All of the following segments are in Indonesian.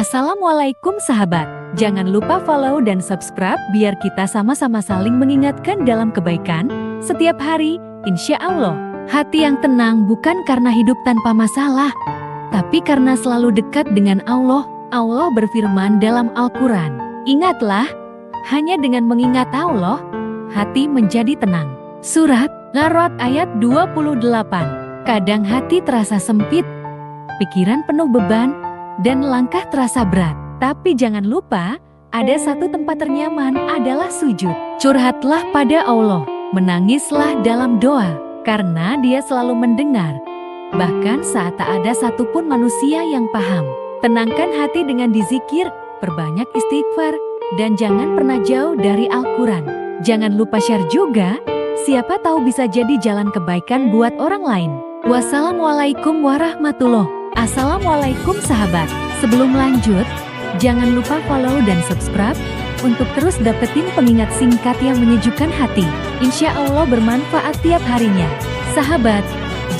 Assalamualaikum sahabat. Jangan lupa follow dan subscribe biar kita sama-sama saling mengingatkan dalam kebaikan setiap hari, insya Allah. Hati yang tenang bukan karena hidup tanpa masalah, tapi karena selalu dekat dengan Allah. Allah berfirman dalam Al-Quran, ingatlah, hanya dengan mengingat Allah, hati menjadi tenang. Surat Gharot ayat 28. Kadang hati terasa sempit, pikiran penuh beban, dan langkah terasa berat. Tapi jangan lupa, ada satu tempat ternyaman adalah sujud. Curhatlah pada Allah, menangislah dalam doa, karena Dia selalu mendengar. Bahkan saat tak ada satupun manusia yang paham. Tenangkan hati dengan dizikir, perbanyak istighfar, dan jangan pernah jauh dari Al-Quran. Jangan lupa share juga, siapa tahu bisa jadi jalan kebaikan buat orang lain. Wassalamualaikum warahmatullahi wabarakatuh. Assalamualaikum sahabat. Sebelum lanjut, jangan lupa follow dan subscribe untuk terus dapetin pengingat singkat yang menyejukkan hati. Insya Allah bermanfaat tiap harinya. Sahabat,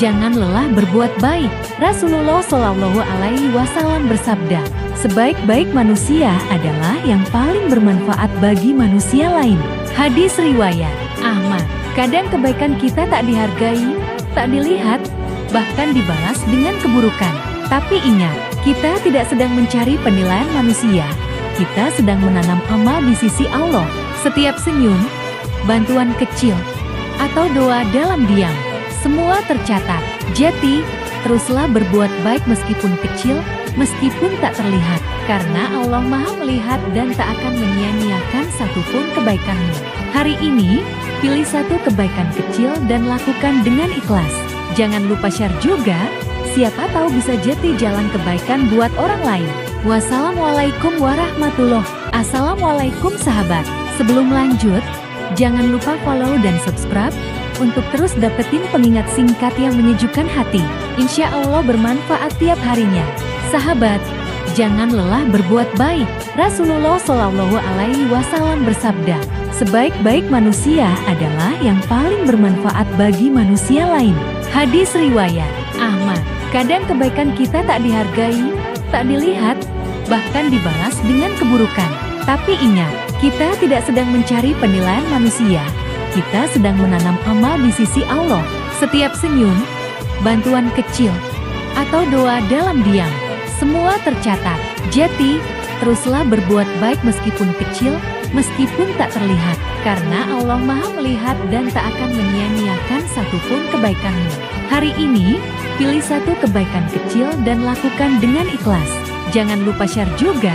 jangan lelah berbuat baik. Rasulullah Shallallahu Alaihi Wasallam bersabda, sebaik-baik manusia adalah yang paling bermanfaat bagi manusia lain. Hadis riwayat Ahmad. Kadang kebaikan kita tak dihargai, tak dilihat, bahkan dibalas dengan keburukan. Tapi ingat, kita tidak sedang mencari penilaian manusia. Kita sedang menanam amal di sisi Allah. Setiap senyum, bantuan kecil, atau doa dalam diam, semua tercatat. Jadi, teruslah berbuat baik meskipun kecil, meskipun tak terlihat. Karena Allah Maha melihat dan tak akan menyia-nyiakan satupun kebaikanmu. Hari ini, pilih satu kebaikan kecil dan lakukan dengan ikhlas. Jangan lupa share juga, siapa tahu bisa jadi jalan kebaikan buat orang lain. Wassalamualaikum warahmatullahi wabarakatuh. Assalamualaikum sahabat. Sebelum lanjut, jangan lupa follow dan subscribe untuk terus dapetin pengingat singkat yang menyejukkan hati. Insya Allah bermanfaat tiap harinya. Sahabat, jangan lelah berbuat baik. Rasulullah Shallallahu Alaihi Wasallam bersabda, sebaik-baik manusia adalah yang paling bermanfaat bagi manusia lain. Hadis riwayat Ahmad. Kadang kebaikan kita tak dihargai, tak dilihat, bahkan dibalas dengan keburukan. Tapi ingat, kita tidak sedang mencari penilaian manusia. Kita sedang menanam amal di sisi Allah. Setiap senyum, bantuan kecil, atau doa dalam diam, semua tercatat. Jadi, teruslah berbuat baik meskipun kecil, meskipun tak terlihat. Karena Allah Maha melihat dan tak akan menyia-nyiakan satupun kebaikanmu. Hari ini, pilih satu kebaikan kecil dan lakukan dengan ikhlas. Jangan lupa share juga,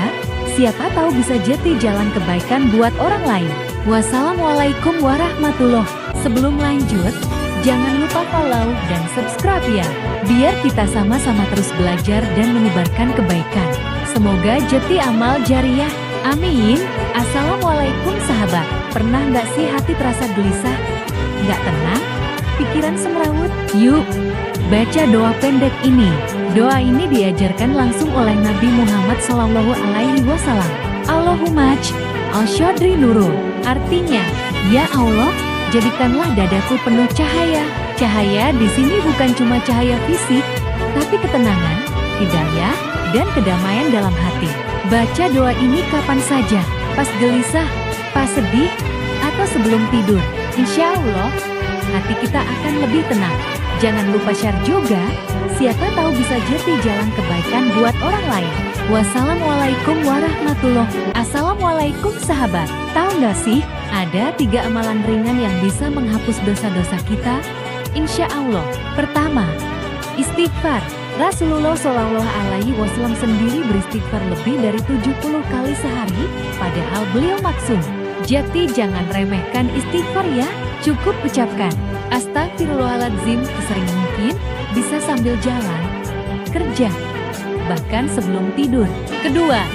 siapa tahu bisa jadi jalan kebaikan buat orang lain. Wassalamualaikum warahmatullahi wabarakatuh. Sebelum lanjut, jangan lupa follow dan subscribe ya, biar kita sama-sama terus belajar dan menyebarkan kebaikan. Semoga jadi amal jariah. Amin. Assalamualaikum sahabat. Pernah nggak sih hati terasa gelisah, nggak tenang, pikiran semrawut? Yuk, baca doa pendek ini. Doa ini diajarkan langsung oleh Nabi Muhammad Shallallahu Alaihi Wasallam. Allahumma al-syadri nurul. Artinya, ya Allah, jadikanlah dadaku penuh cahaya. Cahaya di sini bukan cuma cahaya fisik, tapi ketenangan, hidayah, dan kedamaian dalam hati. Baca doa ini kapan saja, pas gelisah, pas sedih, atau sebelum tidur. Insya Allah, hati kita akan lebih tenang. Jangan lupa share juga, siapa tahu bisa jadi jalan kebaikan buat orang lain. Wassalamualaikum warahmatullahi wabarakatuh. Assalamualaikum sahabat. Tahu nggak sih, ada 3 amalan ringan yang bisa menghapus dosa-dosa kita? Insya Allah. Pertama, istighfar. Rasulullah Shallallahu Alaihi Wasallam sendiri beristighfar lebih dari 70 kali sehari, padahal beliau maksum. Jadi jangan remehkan istighfar ya. Cukup ucapkan astagfirullahaladzim sesering mungkin, bisa sambil jalan, kerja, bahkan sebelum tidur. Kedua,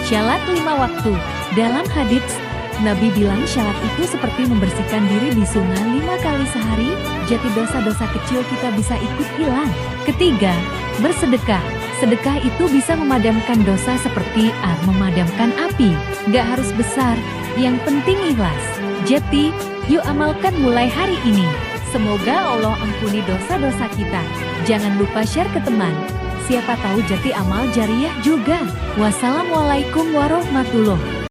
syalat 5 waktu. Dalam hadits, Nabi bilang syalat itu seperti membersihkan diri di sungai 5 kali sehari, jadi dosa-dosa kecil kita bisa ikut hilang. Ketiga, bersedekah. Sedekah itu bisa memadamkan dosa seperti memadamkan api. Gak harus besar, yang penting ikhlas. Jadi, yuk amalkan mulai hari ini. Semoga Allah ampuni dosa-dosa kita. Jangan lupa share ke teman. siapa tahu jadi amal jariah juga. Wassalamualaikum warahmatullahi